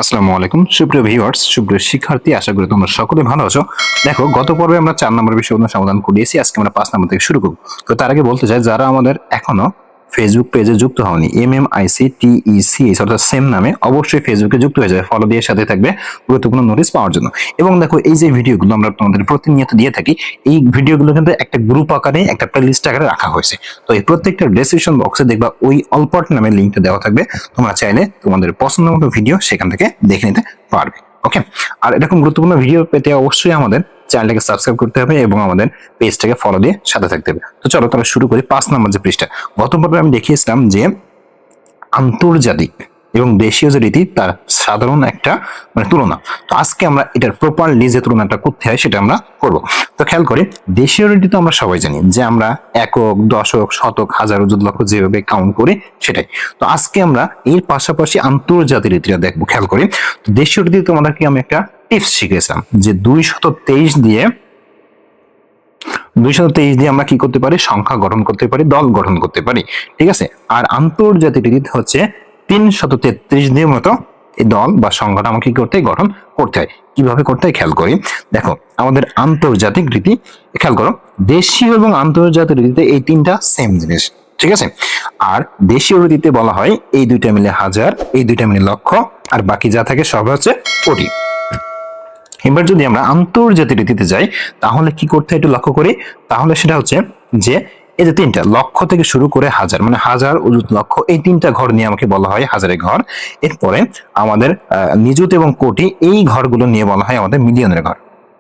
আসসালামু আলাইকুম সুপ্রিয় ভিউয়ার্স, সুপ্রিয় শিক্ষার্থী, আশা করি তোমরা সকলে ভালো আছো। দেখো, গত পর্বে আমরা 4 নম্বর বিষয়গুলো সমাধান করিয়েছি। আজকে আমরা 5 নম্বর থেকে শুরু করব। তো তার আগে বলতে চাই, যারা আমাদের এখনো ফেসবুক পেজে যুক্ত হওনি, MMICTECH অর্থাৎ সেম নামে, অবশ্যই ফেসবুকে যুক্ত হয়ে যাবে, ফলো দিয়ে সাথে থাকবে গুরুত্বপূর্ণ নোটিশ পাওয়ার জন্য। এবং দেখো, এই যে ভিডিওগুলো আমরা তোমাদের প্রতিনিয়ত দিয়ে থাকি, এই ভিডিওগুলো কিন্তু একটা গ্রুপ আকারে, একটা প্লেলিস্ট আকারে রাখা হয়েছে। তো এই প্রত্যেকটা ডেসক্রিপশন বক্সে দেখবা ওই অলপট নামে লিঙ্কটা দেওয়া থাকবে। তোমরা চাইলে তোমাদের পছন্দ মতো ভিডিও সেখান থেকে দেখে নিতে পারবে। ওকে, আর এরকম গুরুত্বপূর্ণ ভিডিও পেতে অবশ্যই আমাদের চ্যানেলটাকে সাবস্ক্রাইব করতে হবে এবং আমাদের পেজটাকে ফলো দিয়ে সাথে থাকতে হবে। তো চলো তাহলে শুরু করি। 5 নম্বর যে পৃষ্ঠা, গত পর্বে আমি দেখিয়েছিলাম যে আন্তর্জাতিক এবং দেশীয় যে রীতি তার সাধারণ একটা তুলনা। তো আজকে আমরা এটার প্রপারলি যে তুলনাটা করতে হয় সেটা আমরা করব। তো খেয়াল করি, দেশীয় রীতি তো আমরা সবাই জানি যে আমরা একক, দশক, শতক, হাজার, অযুত, লক্ষ যেভাবে কাউন্ট করি সেটাই। তো আজকে আমরা এর পাশাপাশি আন্তর্জাতিক রীতিটা দেখবো। খেয়াল করি, তো দেশীয় রীতি তোমাদেরকে আমি একটা টিপস শিখেছিলাম যে 223 দিয়ে আমরা কি করতে পারি, সংখ্যা গঠন করতে পারি, দল গঠন করতে পারি। ঠিক আছে। আর আন্তর্জাতিক রীতি হচ্ছে 333 দিয়ে মতো এই দল বা সংখ্যাটা আমাকে কি করতে গঠন করতে হয়। কিভাবে করতে হয় খেয়াল করি। দেখো, আমাদের আন্তর্জাতিক রীতি, খেয়াল করো, দেশীয় এবং আন্তর্জাতিক রীতিতে এই তিনটা সেম জিনিস। ঠিক আছে। আর দেশীয় রীতিতে বলা হয় এই দুইটা মিলে হাজার, এই দুইটা মিলে লক্ষ, আর বাকি যা থাকে সব হচ্ছে কোটি। এবার যদি আমরা আন্তর্জাতিক রীতিতে যাই, তাহলে কি করতে একটু লক্ষ্য করি। তাহলে সেটা হচ্ছে যে এই যে তিনটা লক্ষ থেকে শুরু করে হাজার, মানে হাজার, অযুত, লক্ষ, এই তিনটা ঘর নিয়ে আমাকে বলা হয় হাজারের ঘর। এরপরে আমাদের নিযুত এবং কোটি, এই ঘরগুলো নিয়ে বলা হয় আমাদের মিলিয়নের ঘর।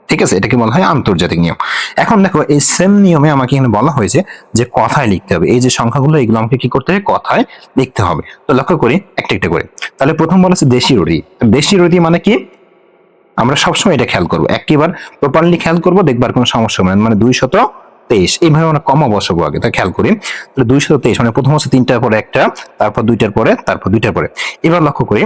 ঠিক আছে, এটাকে বলা হয় আন্তর্জাতিক নিয়ম। এখন দেখো, এই সেম নিয়মে আমাকে এখানে বলা হয়েছে যে কথায় লিখতে হবে। এই যে সংখ্যাগুলো, এগুলো আমাকে কি করতে হবে, কথায় লিখতে হবে। তো লক্ষ্য করি একটা একটা করে। তাহলে প্রথম বলা হচ্ছে দেশীয় রীতি। দেশীয় রীতি মানে কি, আমরা সবসময় এটা খেয়াল করবো, একবার প্রপারলি খেয়াল করবো, দেখবার কোনো সমস্যা হবে না। মানে 223 এইভাবে আমরা কমা বসাবো আগে। তা খেয়াল করি, তাহলে 223 মানে প্রথম হচ্ছে তিনটার পরে একটা, তারপর দুইটার পরে, তারপর দুইটার পরে। এবার লক্ষ্য করি,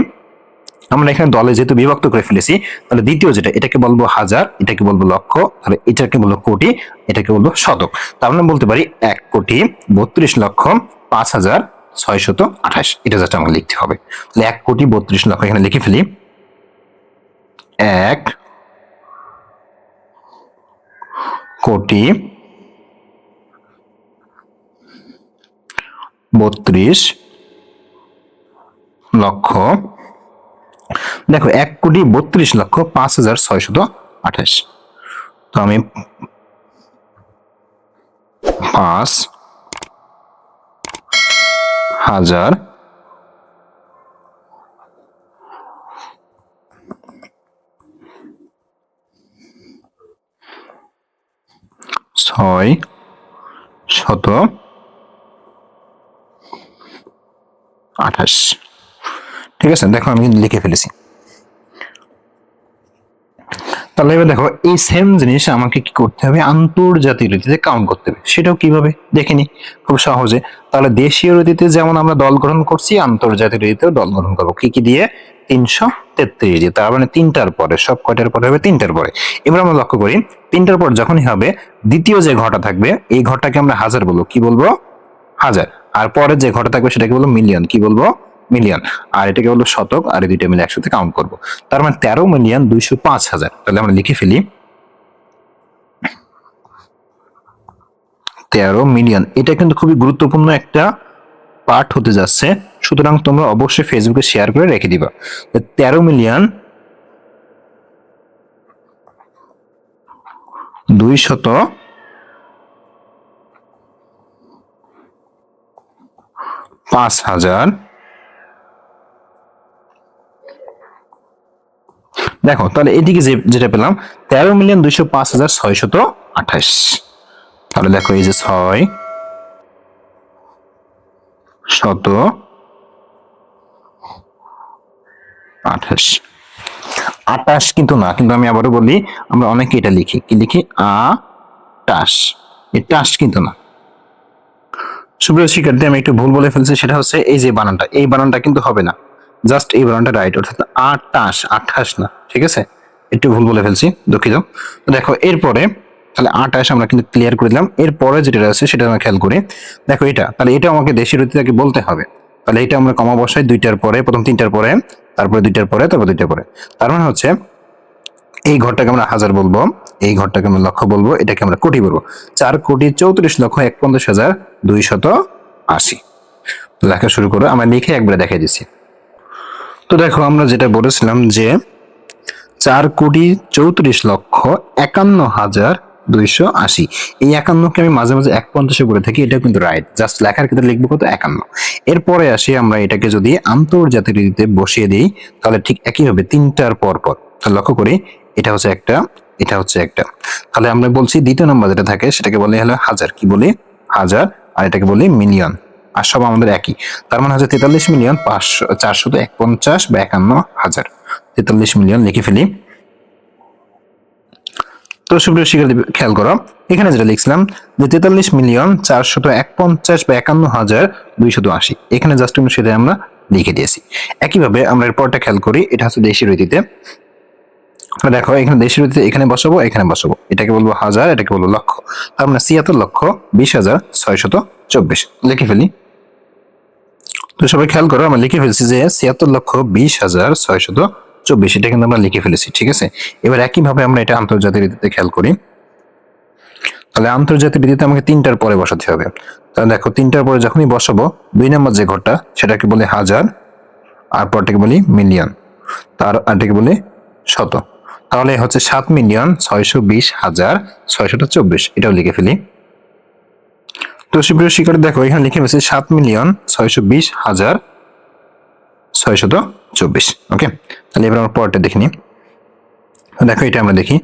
আমরা এখানে দলে যেহেতু বিভক্ত করে ফেলেছি, তাহলে দ্বিতীয় যেটা, এটাকে বলবো হাজার, এটাকে বলবো লক্ষ, তাহলে এটাকে বলবো কোটি, এটাকে বলবো শতক। তার মানে বলতে পারি 1,32,05,628। এটা যেটা আমাকে লিখতে হবে। তাহলে 1,32,00,000 এখানে লিখে ফেলি। 1,32,00,000। দেখো, 1,32,05,628। তো আমি 5,000 628। ঠিক আছে, দেখো আমি লিখে ফেলেছি। তাহলে এবার দেখো, এই সেম জিনিস আমাকে কি করতে হবে, আন্তর্জাতিক রীতিতে কাউন্ট করতে হবে। সেটাও কিভাবে দেখিনি, খুব সহজে। তাহলে দেশীয় রীতিতে যেমন আমরা দল গঠন করছি, আন্তর্জাতিক রীতিতেও দল গঠন করবো। কি কি দিয়ে, 333 দিয়ে। তার মানে তিনটার পরে, সব কয়টার পরে হবে, তিনটার পরে। এবার আমরা লক্ষ্য করি, তিনটার পর যখনই হবে, দ্বিতীয় যে ঘরটা থাকবে, এই ঘরটাকে আমরা হাজার বলবো। কি বলবো, হাজার। আর পরের যে ঘরটা থাকবে সেটাকে বলবো মিলিয়ন। কি বলবো, মিলিয়ন। আর এটাকে বলবো শতক। আর এই দুইটা মিলে একসাথে কাউন্ট করবো। তার মানে 13,205,000। তাহলে আমরা লিখে ফেলি 13 মিলিয়ন। এটা কিন্তু খুবই গুরুত্বপূর্ণ একটা পার্ট হতে যাচ্ছে, সুতরাং তোমরা অবশ্যই ফেসবুকে শেয়ার করে রেখে দিবা। 13,205,000। দেখো, তাহলে এদিকে যেটা পেলাম, 13,205,628। তাহলে দেখো, এই যে 628। 28 কিন্তু না, কিন্তু আমি আবারও বলি, আমরা অনেকে এটা লিখি, কি লিখি, টাস। এই টাস কিন্তু না। সুপ্রিয় শিক্ষার্থী, আমি একটু ভুল বলে ফেলছি। সেটা হচ্ছে এই যে বানানটা, এই বানানটা কিন্তু হবে না, জাস্ট এই বানানটা রাইট, অর্থাৎ 28, 28 না। ঠিক আছে, একটু ভুল বলে ফেলছি, দুঃখিত। তো দেখো, এরপরে তাহলে 28 আমরা কিন্তু ক্লিয়ার করে দিলাম। এরপরে যেটা আছে সেটা আমরা খেয়াল করি। দেখো, এটা তাহলে এটা আমাকে দেশীয় রীতিতে বলতে হবে। তাহলে এটা আমরা কমা বসাই দুইটার পরে, প্রথম তিনটার পরে, তারপরে দুইটার পরে, তারপর দুইটার পরে। তার মানে হচ্ছে এই ঘরটাকে আমরা হাজার বলবো, এই ঘরটাকে আমরা লক্ষ বলবো, এটাকে আমরা কোটি বলবো। 4,34,51,280। লেখা শুরু করো, আমরা লিখে একবারে দেখাই দিচ্ছি। তো দেখো আমরা যেটা বলেছিলাম যে 4,34,51,280, এই 51কে আমি মাঝে মাঝে 150 করে থাকি, এটা কিন্তু রাইট, জাস্ট লেখার ক্ষেত্রে লিখবো কত 51। এরপরে আসি আমরা এটাকে যদি আন্তর্জাতিক রীতিতে বসিয়ে দিই তাহলে ঠিক একই হবে, তিনটার পর পর। তাহলে লক্ষ্য করি, এটা হচ্ছে একটা, এটা হচ্ছে একটা। তাহলে আমরা বলছি দ্বিতীয় নম্বর যেটা থাকে সেটাকে বলে হলো হাজার, কি বলি হাজার, আর এটাকে বলি মিলিয়ন, আর সব আমাদের একই। তার মানে হচ্ছে 43,451 বা 51,000, 43 মিলিয়ন লিখে ফেলি। তো সুপ্রিয় শিক্ষার্থী খেয়াল করো, এখানে যেটা লিখছিলাম যে 43,451 বা 51,280, এখানে জাস্ট সেটা আমরা লিখে দিয়েছি। একইভাবে আমরা এর পরটা খেয়াল করি, এটা হচ্ছে দেশি রীতিতে। দেখো এখানে দেশি রীতিতে এখানে বসাবো, এখানে বসাবো, এটাকে বলবো হাজার, এটাকে বলবো লক্ষ। তার মানে 76,20,624 লিখে ফেলি। তো সবাই খেয়াল করো, আমরা লিখে ফেলছি যে 76,20,624, এটা কিন্তু আমরা লিখে ফেলেছি, ঠিক আছে। এবার একইভাবে আমরা এটা আন্তর্জাতিক রীতিতে খেয়াল করি। তাহলে আন্তর্জাতিক রীতিতে আমাকে তিনটার পরে বসাতে হবে। তাহলে দেখো তিনটার পরে যখনই বসাবো, 2 নম্বর যে ঘরটা সেটাকে বলে হাজার, আর পরটাকে বলি মিলিয়ন, তার আরটাকে বলি শত। তাহলে হচ্ছে 7,620,624, এটাও লিখে ফেলি। তো সুপ্রিয় শিক্ষার্থী দেখো এখানে লিখে ফেলছি 7,620,624। ওকে, তাহলে এবার আমরা পরটা দেখি নি। দেখো এটা আমরা দেখি,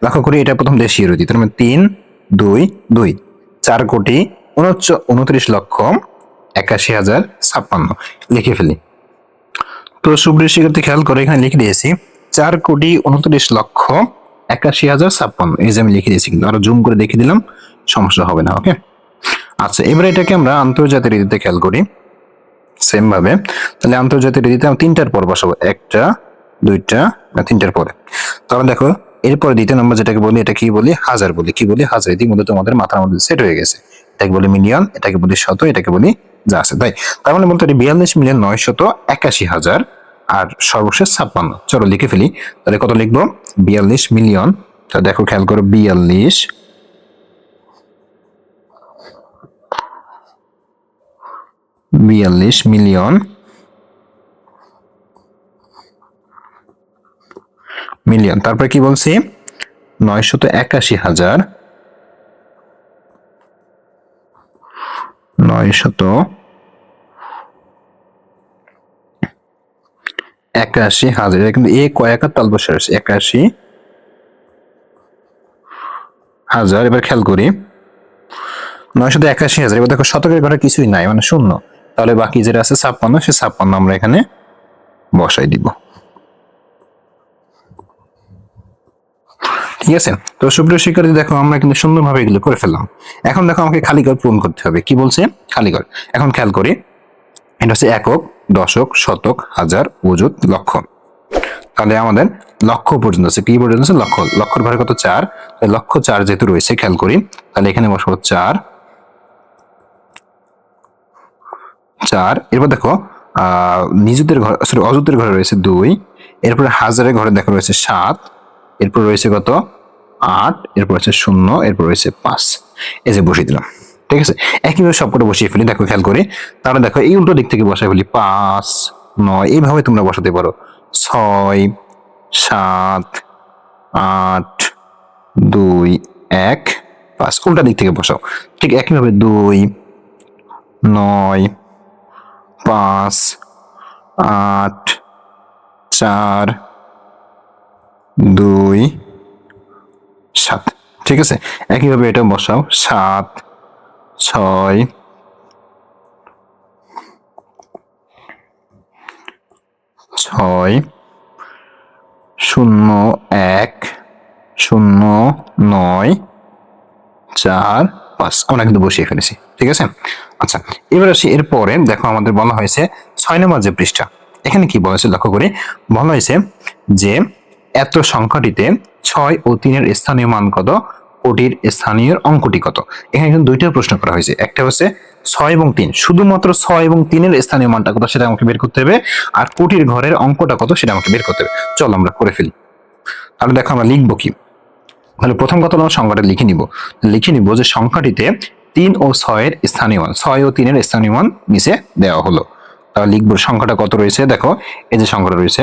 লক্ষ্য করি এটা প্রথম দেশীয় রীতি, তার মানে 3,2,2, 4,29,81,056 লিখে ফেলি। তো সুপ্রিয় শিক্ষার্থী খেয়াল করে এখানে লিখে দিয়েছি 4,29,81,056, এই যে আমি লিখে দিয়েছি, কিন্তু আরো জুম করে দেখে দিলাম, সমস্যা হবে না। ওকে, আচ্ছা এবার এটাকে আমরা আন্তর্জাতিক রীতিতে খেয়াল করি সেম ভাবে। তাহলে আন্তর্জাতিক রীতিতে আমি তিনটার পর বসাবো, একটা, দুইটা, তিনটার পরে। তাহলে দেখো এরপরে দ্বিতীয় নম্বর যেটাকে বলি, এটা কি বলি হাজার বলি, কি বলি হাজার, ইতিমধ্যে তোমাদের মাথার মধ্যে সেট হয়ে গেছে। এটাকে বলি মিলিয়ন, এটাকে বলি শত, এটাকে বলি যা আছে তাই। তার মানে বলতে 42,981,000 আর সর্বশেষ 56। চলো লিখে ফেলি, তাহলে কত লিখবো 42 মিলিয়ন। তা দেখো খেয়াল করো 42 মিলিয়ন মিলিয়ন, তারপরে কি বলছি 981,000, 981,000, এটা কিন্তু এ কয়েকার তাল বসে আছে 81,000। এবার খেয়াল করি 981,000, এবার দেখো শতকের ঘরে কিছুই নাই, মানে শূন্য। তাহলে বাকি যেটা আছে 56, সে 56 আমরা এখানে বসাই দিব, ঠিক আছে। তো সুপ্রিয় শিক্ষার্থী দেখো আমরা কিন্তু সুন্দরভাবে এগুলো করে ফেললাম। এখন দেখো আমাকে খালি ঘর পূরণ করতে হবে, কি বলছে খালি ঘর। এখন খেয়াল করি এটা হচ্ছে একক, দশক, শতক, হাজার, অযুত, লক্ষ। তাহলে আমাদের লক্ষ পর্যন্ত আছে, কি পর্যন্ত আছে লক্ষ, লক্ষর ঘরে কত 4, লক্ষ 4 যেহেতু রয়েছে খেয়াল করি, তাহলে এখানে বসাবো 4। এরপর দেখো নিজুদের ঘর, সরি অযুতের ঘরে রয়েছে 2, এরপরে হাজারের ঘরে দেখো রয়েছে 7, এরপর রয়েছে কত 8, এরপর রয়েছে 0, এরপর রয়েছে 5, এই যে বসিয়ে দিলাম, ঠিক আছে। একইভাবে সবকটা বসিয়ে ফেলি, দেখো খেয়াল করি। তাহলে দেখো এই উল্টো দিক থেকে বসাই ফেলি 5, 9, এইভাবে তোমরা বসাতে পারো 6, 7, 8, 2, 1, 5, উল্টা দিক থেকে বসাও। ঠিক একইভাবে 2, 9, 5, 8, 4, 2, 7, ঠিক আছে। একইভাবে এটা বসাও 7, 6, 0, 1, 0, 9, 4, 5 আমরা কিন্তু বসিয়ে ফেলেছি, ঠিক আছে। আচ্ছা এবার আসি এরপরে, দেখো আমাদের বলা হয়েছে 6 নম্বর যে পৃষ্ঠা, এখানে কি বলা হয়েছে লক্ষ্য করে, বলা হয়েছে যে এত সংখ্যাটিতে 6 ও 3 এর স্থানীয় মান কত, কোটির স্থানীয় অঙ্কটি কত। এখানে কিন্তু দুইটা প্রশ্ন করা হয়েছে, একটা হচ্ছে 6 এবং 3, শুধুমাত্র 6 এবং 3 এর স্থানীয় মানটা কত সেটা আমাকে বের করতে হবে, আর কোটির ঘরের অঙ্কটা কত সেটা আমাকে বের করতে হবে। চলো আমরা করে ফেলি। তাহলে দেখো আমরা লিখবো কি, তাহলে প্রথম কথা আমরা সংখ্যাটা লিখে নিব যে সংখ্যাটিতে 3 ও 6 এর স্থানীয় মান, 6 ও 3 এর স্থানীয় মান নিচে দেওয়া হলো। তাহলে লিখবো সংখ্যাটা কত রয়েছে, দেখো এই যে সংখ্যাটা রয়েছে,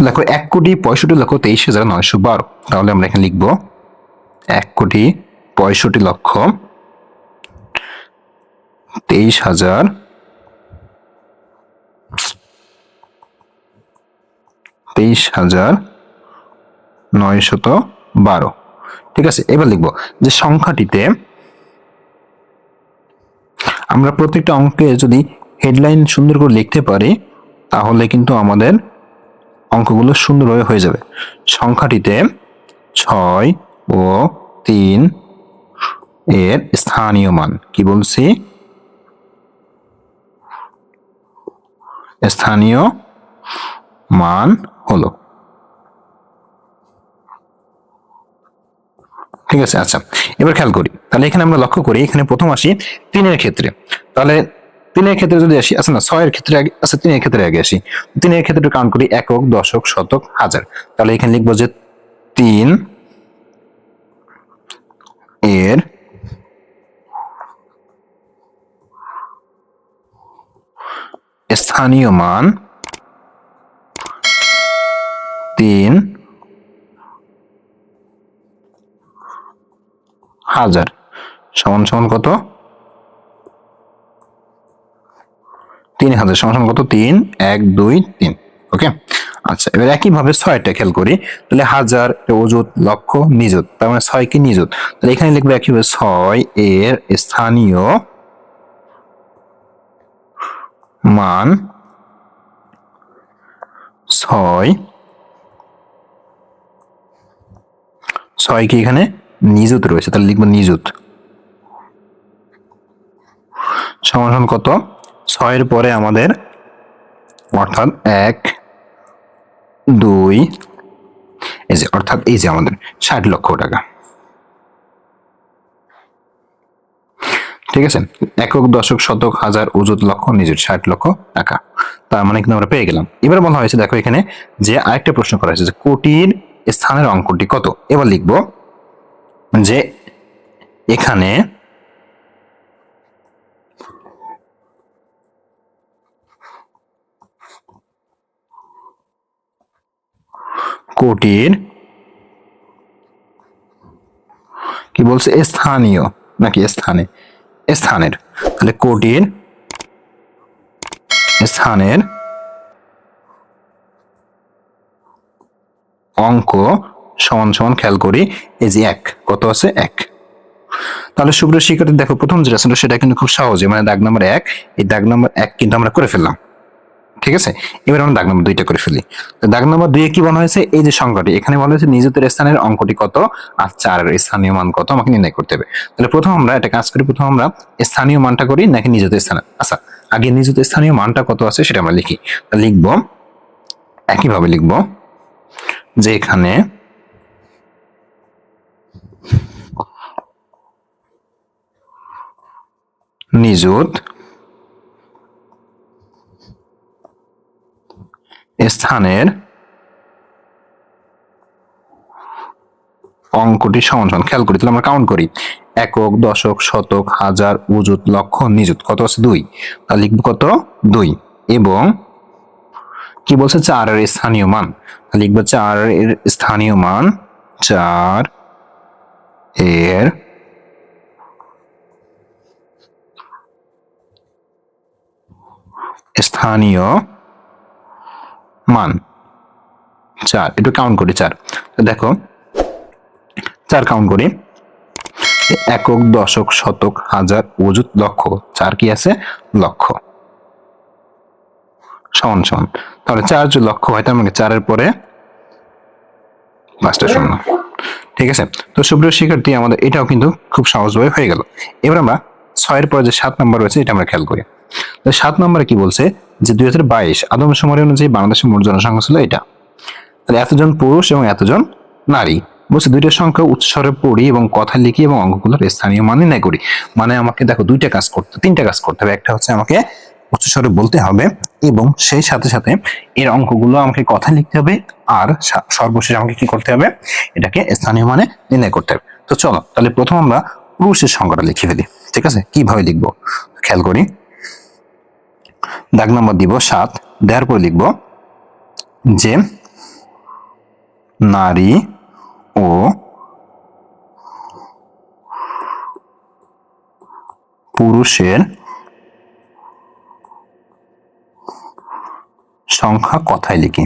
দেখো 1,65,23,912। তাহলে আমরা এখানে লিখবো 1,65,23,912। ঠিক আছে, এবার লিখবো যে সংখ্যাটিতে, আমরা প্রত্যেকটা অঙ্কে যদি হেডলাইন সুন্দর করে লিখতে পারি তাহলে কিন্তু আমাদের অঙ্কগুলো সুন্দরভাবে হয়ে যাবে। সংখ্যাটিতে 6 ও 3 এর স্থানীয় মান, কি বলছি, স্থানীয় মান হলো। ঠিক আছে, আচ্ছা এবার খেয়াল করি, তাহলে এখানে আমরা লক্ষ্য করি, এখানে প্রথম আসি 3 এর ক্ষেত্রে। তাহলে 3 এর ক্ষেত্রে যদি আসি, আচ্ছা না 6 এর ক্ষেত্রে আগে, আচ্ছা 3 এর ক্ষেত্রে আগে আসি। 3 এর ক্ষেত্রে কাউন্ট করি একক, দশক, শতক, হাজার। তাহলে এখানে লিখবো যে 3 এর স্থানীয় মান 3,000 সমান সমান কত, 3,000 সমান সমান কত, 3, 1, 2, 3। ওকে, আচ্ছা এবার একইভাবে 6টা খেয়াল করি, তাহলে হাজার, অযুত, লক্ষ, নিযুত, তার মানে 6 কি নিযুত। তাহলে এখানে লিখবো একইভাবে 6 এর স্থানীয় মান 6 কি এখানে নিযুত রয়েছে, তাহলে লিখবো নিযুত সমান কত, 6 এর পরে আমাদের অর্থাৎ 1, 2, এই যে অর্থাৎ এই যে আমাদের 60 লক্ষ টাকা। ঠিক আছে, একক, দশক, শতক, হাজার, অযুত, লক্ষ, নিযুত, 60 লক্ষ টাকা। তার মানে কিন্তু আমরা পেয়ে গেলাম। এবার বলা হয়েছে দেখো এখানে যে আরেকটা প্রশ্ন করা হয়েছে যে কোটির স্থানের অঙ্কটি কত। এবার লিখবো যে এখানে কোটির, কি বলছে, স্থানীয় নাকি স্থানের, তাহলে কোটির স্থানের অঙ্ক সমান সমান, খেয়াল করি এই যে 1, কত আছে 1। তাহলে সুপ্রিয় শিক্ষার্থী দেখো প্রথম যেটা ছিল সেটা কিন্তু খুব সহজে, মানে দাগ নাম্বার 1, এই দাগ নাম্বার 1 কিন্তু আমরা করে ফেললাম। ঠিক আছে, এবার আমরা দাগ নাম্বার 2টা করে ফেলি। দাগ নাম্বার 2 এ কি বলা হয়েছে, এই যে সংখ্যাটি এখানে বলা হয়েছে নিযুতের স্থানের অঙ্কটি কত আর 4 এর স্থানীয় মান কত আমাকে নির্ণয় করতে হবে। তাহলে প্রথম আমরা একটা কাজ করি, প্রথম আমরা স্থানীয় মানটা করি নাকি নিযুত স্থান, আচ্ছা আগে নিযুত স্থানীয় মানটা কত আছে সেটা আমরা লিখি। লিখবো একইভাবে লিখবো যে এখানে নিযুত স্থানের অঙ্কটি সমান সমান, খেয়াল করি তাহলে আমরা কাউন্ট করি, একক, দশক, শতক, হাজার, অযুত, লক্ষ, নিযুত, কত আছে 2। তাহলে লিখবো কত 2, এবং কি বলছে 4 এর স্থানীয় মান, লিখবো 4 এর স্থানীয় মান, 4 এর স্থানীয় মান 4। একটু কাউন্ট করি 4, দেখো 4 কাউন্ট করি, একক, দশক, শতক, হাজার, অযুত, লক্ষ, 4 কি আছে লক্ষ সমান সমান। তাহলে 4 যদি লক্ষ হয় তার মানে 4 এর পরে 5টা শূন্য। ঠিক আছে, তো সুপ্রিয় শিক্ষার্থী আমাদের এটাও কিন্তু খুব সহজভাবে হয়ে গেল। এবার আমরা 6 এর পরে যে 7 নাম্বার রয়েছে এটা আমরা খেয়াল করি। তো 7 নম্বরে কি বলছে যে 2022 আদমশুমারি অনুযায়ী বাংলাদেশের মোট জনসংখ্যা ছিল এটা। তাহলে এতজন পুরুষ এবং এতজন নারী, বলছে দুইটা সংখ্যা উচ্চস্বরে পড়ি এবং কথা লিখি এবং অঙ্কগুলোর স্থানীয় মান নির্ণয় করি। মানে আমাকে দেখো তিনটা কাজ করতে হবে। একটা হচ্ছে আমাকে উচ্চস্বরে বলতে হবে এবং সেই সাথে সাথে এর অঙ্কগুলো আমাকে কথা লিখতে হবে, আর সর্বশেষ আমাকে কি করতে হবে, এটাকে স্থানীয় মানে নির্ণয় করতে হবে। তো চলো তাহলে প্রথম আমরা পুরুষের সংখ্যাটা লিখে ফেলি। ঠিক আছে, কিভাবে লিখবো খেয়াল করি। দাগ নম্বর দিব 7, দেওয়ার পর লিখব যে নারী ও পুরুষের সংখ্যা কথায় লিখি।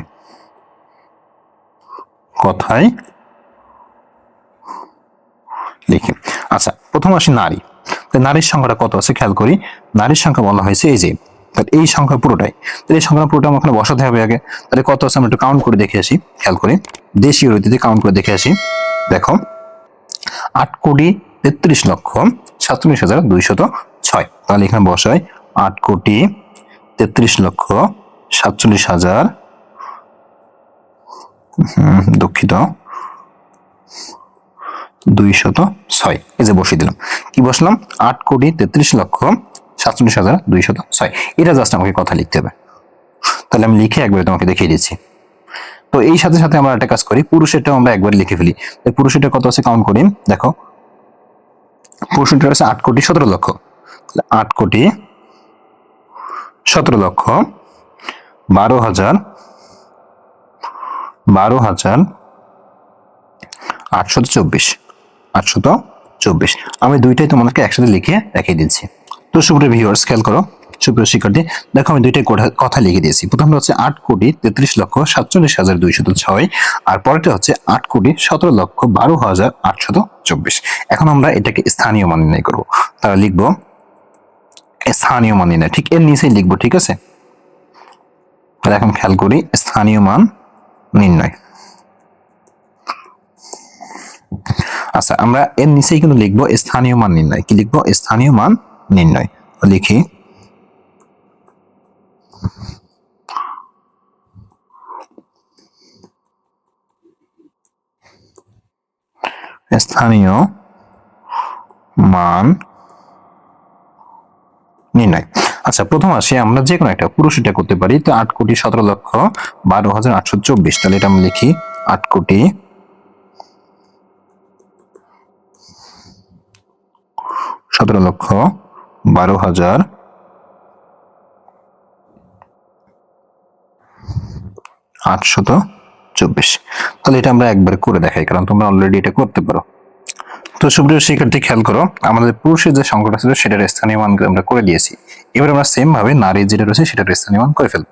আচ্ছা, প্রথম আসি নারী। নারীর সংখ্যাটা কত আছে খেয়াল করি। নারীর সংখ্যা বলা হয়েছে এই যে, এই সংখ্যা পুরোটাই। তাহলে এই সংখ্যা পুরোটা আমাকে বসাতে হবে আগে। তাহলে কত আছে আমরা একটু কাউন্ট করে দেখে আসি। খেয়াল করি, দেশীয় রীতিতে কাউন্ট করে দেখে আসি। দেখো 8,33,47,206। তাহলে এখানে বসাই 8,33,47,000, দুঃখিত, 206। এই যে বসিয়ে দিলাম। কি বসলাম? 8,33,47,206। এটা জাস্ট আমাকে কথা লিখতে হবে। তাহলে আমি লিখে একবারে তোমাকে দেখিয়ে দিচ্ছি। তো এই সাথে সাথে আমরা একটা কাজ করি, পুরুষেরটাও আমরা একবার লিখে ফেলি। পুরুষেরটা কত আছে কাউন্ট করি। দেখো পুরুষেরটা আছে 8,17,00,000। 8,17,00,000 12,824। আমি দুইটাই তোমাদেরকে একসাথে লিখে দেখিয়ে দিচ্ছি। তো সুপ্রিয় ভিউয়ার্স খেয়াল করো, সুপ্রিয় শিক্ষার্থী দেখো আমি দুইটাই কথা লিখে দিয়েছি। প্রথমটা হচ্ছে 8,33,47,206, আর পরেরটা হচ্ছে 8,17,12,824। এখন আমরা এটাকে স্থানীয় মান নির্ণয় করবো। তাহলে লিখবো স্থানীয় মান নির্ণয়, ঠিক এর নিচেই লিখবো। ঠিক আছে, তাহলে এখন খেয়াল করি স্থানীয় মান নির্ণয়। আচ্ছা, আমরা এর নিচেই কিন্তু লিখবো স্থানীয় মান নির্ণয়। কি লিখবো? স্থানীয় মান নির্ণয়। লিখি স্থানীয় মান নির্ণয়। আচ্ছা, প্রথম আসি আমরা যে কোনো একটা পুরুষ এটা করতে পারি। তো 8,17,12,824। তাহলে এটা আমি লিখি 8,17,12,824। তাহলে এটা আমরা একবার করে দেখাই, কারণ তোমরা অলরেডি এটা করতে পারো। তো সুপ্রিয় শিক্ষার্থী খেয়াল করো, আমাদের পুরুষের যে সংখ্যাটা ছিল সেটার স্থানীয় মান আমরা করে দিয়েছি। এবার আমরা সেম ভাবে নারীর যেটা রয়েছে সেটার স্থানীয় মান করে ফেলবো।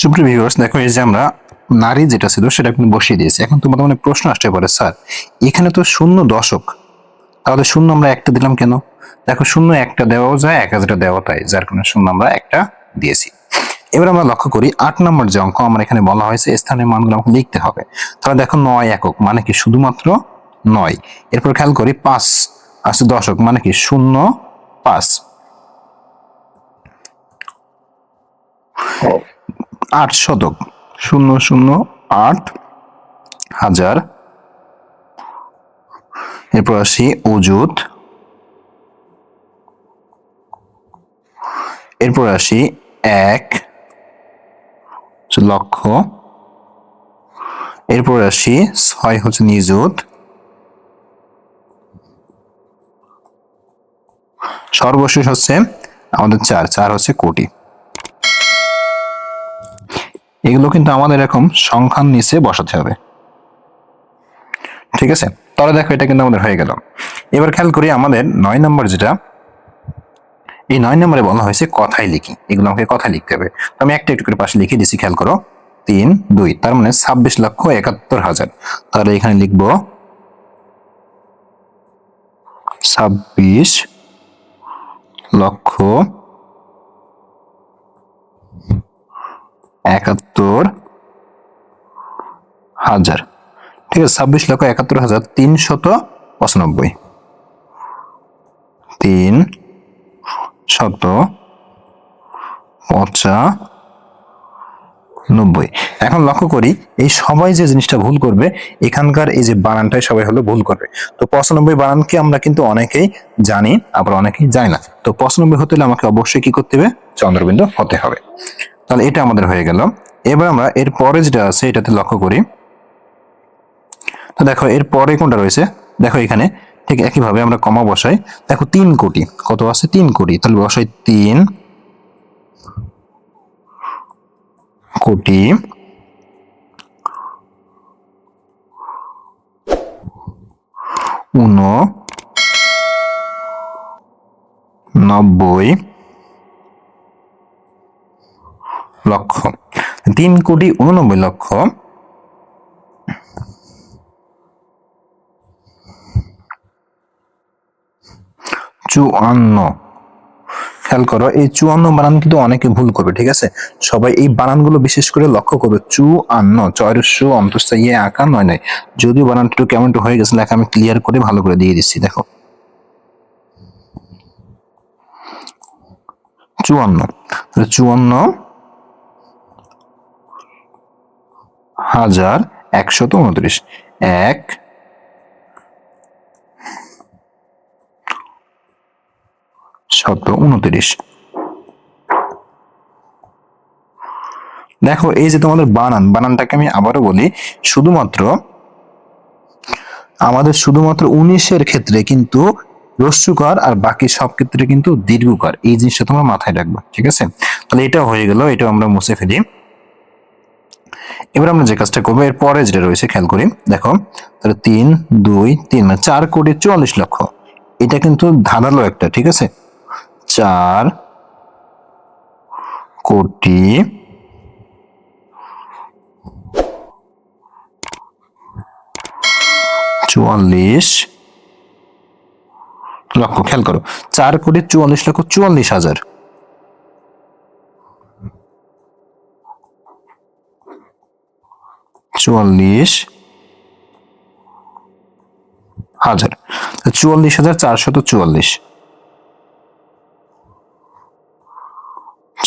সুপ্রিয় ভিউয়ার্স দেখো, এই যে আমরা নারী যেটা ছিল সেটা কিন্তু বসিয়ে দিয়েছি। এখন তোমাদের মনে প্রশ্ন আসতে পারে, স্যার এখানে তো শূন্য দশক, তাহলে শূন্য আমরা একটা দিলাম কেন? দেখো শূন্য একটা দেওয়াও যায়, 1000টা দেওয়া তাই, যার কারণে শূন্য আমরা একটা দিয়েছি। এবার আমরা লক্ষ্য করি 8 নম্বর যে অঙ্ক আমার এখানে বলা হয়েছে স্থানীয় মানগুলো আমাকে লিখতে হবে। তাহলে দেখো 9 একক মানে কি শুধুমাত্র 9। এরপর খেয়াল করি 5 আছে দশক মানে কি 0,5। 8 শতক 0,08,000। এরপর আসি অযুত। এরপর আসি 1 লক্ষ। এরপর আসি 6 হচ্ছে নিযুত। সর্বশেষ হচ্ছে আমাদের 4 হচ্ছে কোটি। এগুলো কিন্তু আমাদের এরকম সংখ্যার নিচে বসাতে হবে। ঠিক আছে, তাহলে দেখো এটা কিন্তু আমাদের হয়ে গেল। এবার খেয়াল করি আমাদের 9 নম্বর যেটা, এই 9 নম্বরে বলা হয়েছে কথায় লিখি। এগুলো আমাকে কথায় লিখতে হবে। আমি একটা একটু করে পাশে লিখে দিচ্ছি, খেয়াল করো 3, 2 তার মানে 26,71,000। তাহলে এখানে লিখবো 26,71,000। ঠিক আছে, 26,71,395। 395 90। এখন লক্ষ্য করি এই সবাই যে জিনিসটা ভুল করবে, এখানকার এই যে বানানটাই সবাই হলো ভুল করবে। তো 95 বানানকে আমরা কিন্তু অনেকেই জানি, আবার অনেকেই জানি না। তো 95 হতে হলে আমাকে অবশ্যই কি করতে হবে? চন্দ্রবিন্দু হতে হবে। তাহলে এটা আমাদের হয়ে গেল। এবার আমরা এর পরে যেটা আছে এটাতে লক্ষ্য করি। তো দেখো এর পরে কোনটা রয়েছে, দেখো এখানে ঠিক একইভাবে আমরা কমা বসাই। দেখো 3 কোটি, কত আছে? 3 কোটি। তাহলে বসাই 3 কোটি 89 লক্ষ। 3 কোটি 89 লক্ষ 54। খেয়াল করো এই 54 বানান কিন্তু অনেকে ভুল করবে, ঠিক আছে? সবাই এই বানানগুলো বিশেষ করে লক্ষ্য করবে। 54 চয়রস্য অন্তঃস্থ ইয়ে আকার নয় নয়। যদিও বানানটা একটু কেমন একটু হয়ে গেছে, লেখা আমি ক্লিয়ার করে ভালো করে দিয়ে দিচ্ছি। দেখো 54, 54,129 এক 129। দেখো এই যে তোমাদের বানানটাকে আমি আবারও বলি, শুধুমাত্র আমাদের শুধুমাত্র 19-এর ক্ষেত্রে কিন্তু হ্রস্বকার আর বাকি সব ক্ষেত্রে কিন্তু দীর্ঘকার, এই জিনিসটা তোমরা মাথায় রাখবে, ঠিক আছে? তাহলে এটা হয়ে গেল, এটাও আমরা মুছে ফেলি। এবার আমরা যে কাজটা করবো এর পরে যেটা রয়েছে খেয়াল করি। দেখো তাহলে 3 2 3 মানে 4,44,00,000। এটা কিন্তু ধারালো একটা, ঠিক আছে? 4,44,00,000। খেয়াল করো 4,44,44,000। 44,000, 44,444,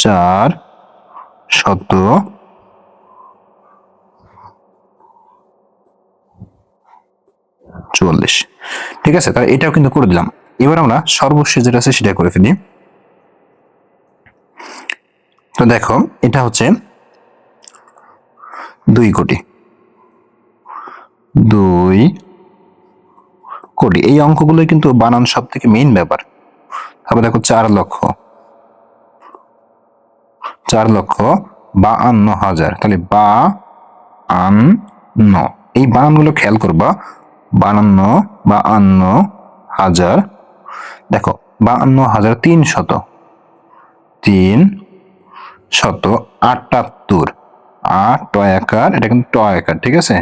444। ঠিক আছে, তাহলে এটাও কিন্তু করে দিলাম। এবার আমরা সর্বশেষ যেটা আছে সেটা করে ফেলি। তো দেখো এটা হচ্ছে 2 কোটি, 2 কোটি। এই অঙ্কগুলোই কিন্তু বানান সব থেকে মেইন ব্যাপার। তারপর দেখো 4,52,000, তাহলে 52, এই বানানগুলো খেয়াল করবা। 52,000, দেখো 52,300, 378, টয় আকার, এটা কিন্তু টয় আকার, ঠিক আছে?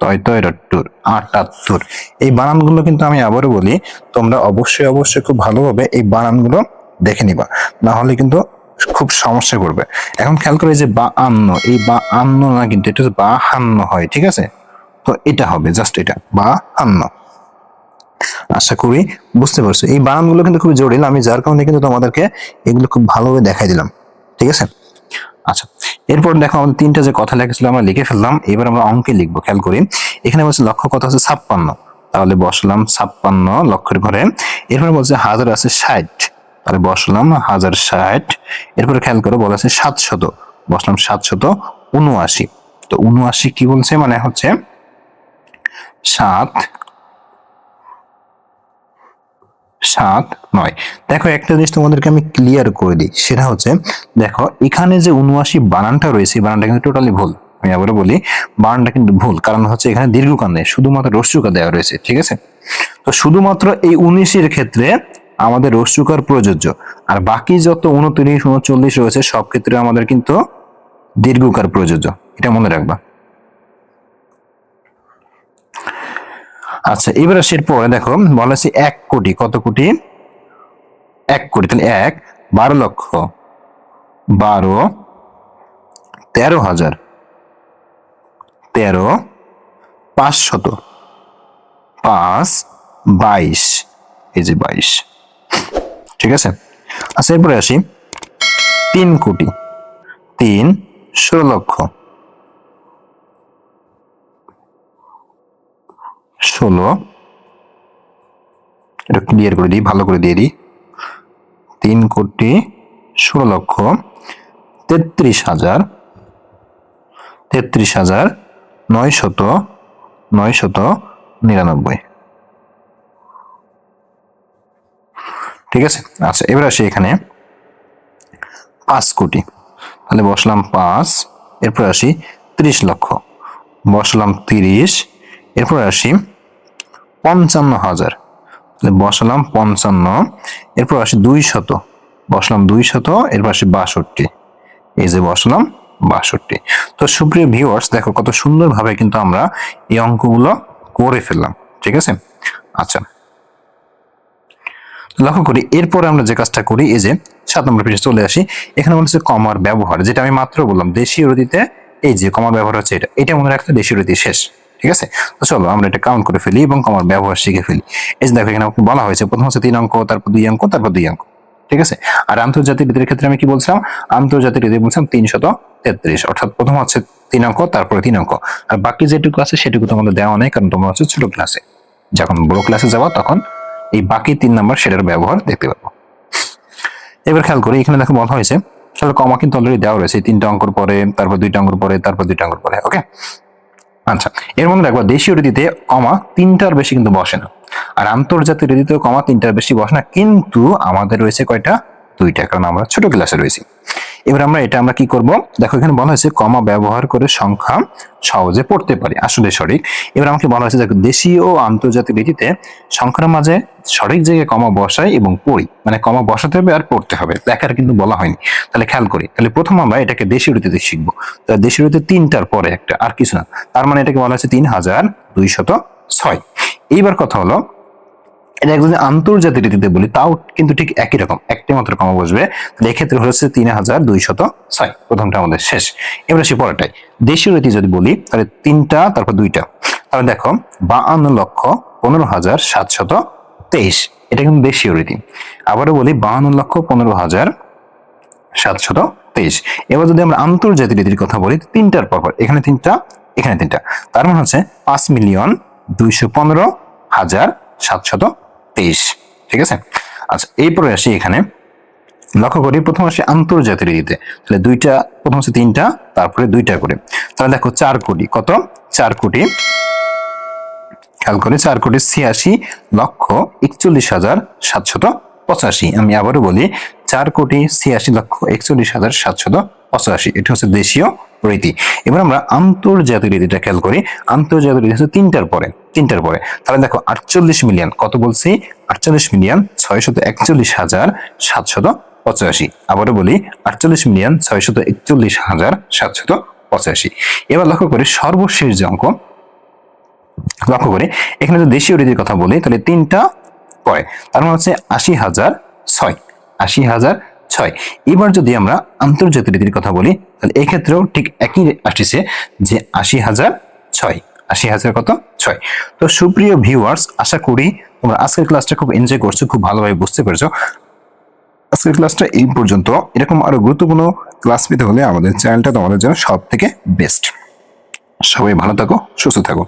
তয় তয় রট্টুর 78। এই বানানগুলো কিন্তু আমি আবারও বলি, তোমরা অবশ্যই খুব ভালোভাবে এই বানানগুলো দেখে নিবা, না হলে কিন্তু খুব সমস্যা করবে। এখন খেয়াল করে যে 52, এই 52 না, কিন্তু এটা 52 হয়, ঠিক আছে? তো এটা হবে জাস্ট এটা 52। আশা করি বুঝতে পারছো। এই বানানগুলো কিন্তু খুব জটিল, আমি যার কারণে কিন্তু তোমাদেরকে এগুলো খুব ভালোভাবে দেখাই দিলাম, ঠিক আছে? আচ্ছা, এরপর দেখো আমাদের 3টা যে কথা লেখা ছিল আমরা লিখে ফেললাম। এবার আমরা অঙ্কে লিখবো। খেয়াল করি এখানে বলছে লক্ষ কত আছে? 56, তাহলে বসলাম 56 লক্ষের ঘরে। এরপরে বলছে হাজার আছে 60, তাহলে বসলাম 1060। এরপরে খেয়াল করো বলা আছে 700, বসলাম 779। তো 79 কি বলছে? মানে হচ্ছে 7, 7, 9। দেখো একটা জিনিস তোমাদেরকে আমি ক্লিয়ার করে দিই, সেটা হচ্ছে দেখো এখানে যে 79 বানানটা রয়েছে, বানানটা কিন্তু টোটালি ভুল। আমি আবারও বলি, বানানটা কিন্তু ভুল, কারণ হচ্ছে এখানে দীর্ঘকার নেই, শুধুমাত্র রস্যকার দেওয়া রয়েছে, ঠিক আছে? তো শুধুমাত্র এই 19-এর ক্ষেত্রে আমাদের রস্যকার প্রযোজ্য, আর বাকি যত 29 39 রয়েছে সব ক্ষেত্রে আমাদের কিন্তু দীর্ঘকার প্রযোজ্য, এটা মনে রাখবা। আচ্ছা, এবার আসি পরে। দেখো বলা আছে 1 কোটি, কত কোটি? 1 কোটি, তাহলে 1 12,00,000, 13,000, 500, 5, 22, এই যে 22, ঠিক আছে? আচ্ছা, এরপরে আসি 3 কোটি, 3 16 লক্ষ, 16, এটা ক্লিয়ার করে দিই, ভালো করে দিয়ে দিই, 3,16,33,000, 33,999। ঠিক আছে। আচ্ছা, এবার আসি এখানে 5 কোটি, তাহলে বসলাম 5, এরপর আসি 30 লক্ষ, বসলাম 30, এরপর আসি 55,000, তাহলে বসলাম 55, এরপর আসি 200, বসলাম 200, এরপর আসি 62, এই যে বসলাম 62। তো সুপ্রিয় ভিউয়ার্স, দেখো কত সুন্দরভাবে কিন্তু আমরা এই অঙ্কগুলো করে ফেললাম। ঠিক আছে। আচ্ছা, লক্ষ্য করি এরপরে আমরা যে কাজটা করি, এই যে 7 নম্বর পৃষ্ঠায় চলে আসি। এখানে মনে হচ্ছে কমার ব্যবহার, যেটা আমি মাত্র বললাম দেশীয় রীতিতে এই যে কমার ব্যবহার হচ্ছে, এটা মনে রাখতে দেশীয় রীতি শেষ। ঠিক আছে। তো চলো আমরা এটা কাউন্ট করে ফেলি এবং কমার ব্যবহার শিখে ফেলি। এই যে দেখো এখানে বলা হয়েছে প্রথম হচ্ছে 3 অঙ্ক, তারপর 2 অঙ্ক, তারপর 2 অঙ্ক। ঠিক আছে। আর আন্তর্জাতিক রীতির ক্ষেত্রে আমি কি বলছিলাম, আন্তর্জাতিক রীতি বলছিলাম 333, অর্থাৎ প্রথম হচ্ছে 3 অঙ্ক, তারপরে 3 অঙ্ক, আর বাকি যেটুকু আছে সেটুকু তোমাদের দেওয়া নেই, কারণ তোমরা হচ্ছে ছোট ক্লাসে, যখন বড় ক্লাসে যাওয়া তখন এই বাকি 3 নাম্বার সেটার ব্যবহার দেখতে পাবো। এবার খেয়াল করি এখানে দেখো বলা হয়েছে, আসলে কমা কিন্তু অলরেডি দেওয়া রয়েছে 3টা অঙ্কর পরে, তারপর 2টা অঙ্কর পরে, তারপর 2টা অঙ্কর পরে। ওকে। আচ্ছা, এর মধ্যে দেখো দেশীয় রীতিতে কমা 3টার বেশি কিন্তু বসে না, আর আন্তর্জাতিক রীতিতেও কমা 3টার বেশি বসে না, কিন্তু আমাদের রয়েছে কয়টা, 2টা, কারণ আমরা ছোট ক্লাসে রয়েছি। এবার আমরা কি করব, দেখো এখানে বলা হয়েছে কমা ব্যবহার করে সংখ্যা সহজে পড়তে পারি, আসলে সঠিক। এবার আমাকে বলা হয়েছে দেখো দেশীয় ও আন্তর্জাতিক রীতিতে সংখ্যার মাঝে সঠিক জায়গায় কমা বসাই এবং পড়ি, মানে কমা বসাতে হবে আর পড়তে হবে, লেখার কিন্তু বলা হয়নি। তাহলে খেয়াল করি, তাহলে প্রথম আমরা এটাকে দেশীয় রীতিতে শিখবো। তাহলে দেশীয় রীতিতে 3টার পরে একটা, আর কিছু না, তার মানে এটাকে বলা হয়েছে 3,206। এইবার কথা হলো, এটা যদি আন্তর্জাতিক রীতিতে বলি তাও কিন্তু ঠিক একই রকম, একটি মাত্র কমা বসবে। এক্ষেত্রে হচ্ছে 3,206, প্রথমটা আমাদের শেষ। এবার আসি পরেরটাই, দেশীয় রীতি যদি বলি তাহলে 3টা, তারপর 2টা, তাহলে দেখো 52,15,723, এটা কিন্তু দেশীয় রীতি। আবারও বলি 52,15,723। এবার যদি আমরা আন্তর্জাতিক রীতির কথা বলি, 3টার পর এখানে 3টা, এখানে 3টা, তার মানে হচ্ছে 5,215,723। ঠিক আছে। আচ্ছা, এরপরে আসি এখানে, লক্ষ্য করি প্রথম আসি আন্তর্জাতিক রীতিতে, তাহলে 2টা, প্রথম হচ্ছে 3টা, তারপরে 2টা করে, তাহলে দেখো 4 কোটি, কত, 4 কোটি, খেয়াল করে 4,86,41,785। আমি আবারও বলি 4,86,41,785, এটা হচ্ছে দেশীয় রীতি। এবার আমরা আন্তর্জাতিক রীতিটা খেয়াল করি, আন্তর্জাতিক রীতি হচ্ছে 3টার পরে, তাহলে দেখো 48 মিলিয়ন, কত বলছি, 48,641,785। আবারও বলি 48,641,785। এবার লক্ষ্য করি সর্বশেষ যে অঙ্ক, লক্ষ্য করি এখানে যদি দেশীয় রীতির কথা বলি তাহলে 3টা পরে, তার মানে হচ্ছে 80,006, 80,006। এবার যদি আমরা আন্তর্জাতিক রীতির কথা বলি তাহলে এক্ষেত্রেও ঠিক একই আসছে, যে 80,006, 80,000 কত, 6। তো সুপ্রিয় ভিউয়ার্স, আশা করি তোমরা আজকের ক্লাসটা খুব এনজয় করছো, খুব ভালোভাবে বুঝতে পেরেছো। আজকের ক্লাসটা এই পর্যন্ত। এরকম আরো গুরুত্বপূর্ণ ক্লাস পেতে হলে আমাদের চ্যানেলটা তোমাদের জন্য সব থেকে বেস্ট। সবাই ভালো থাকো, সুস্থ থাকো।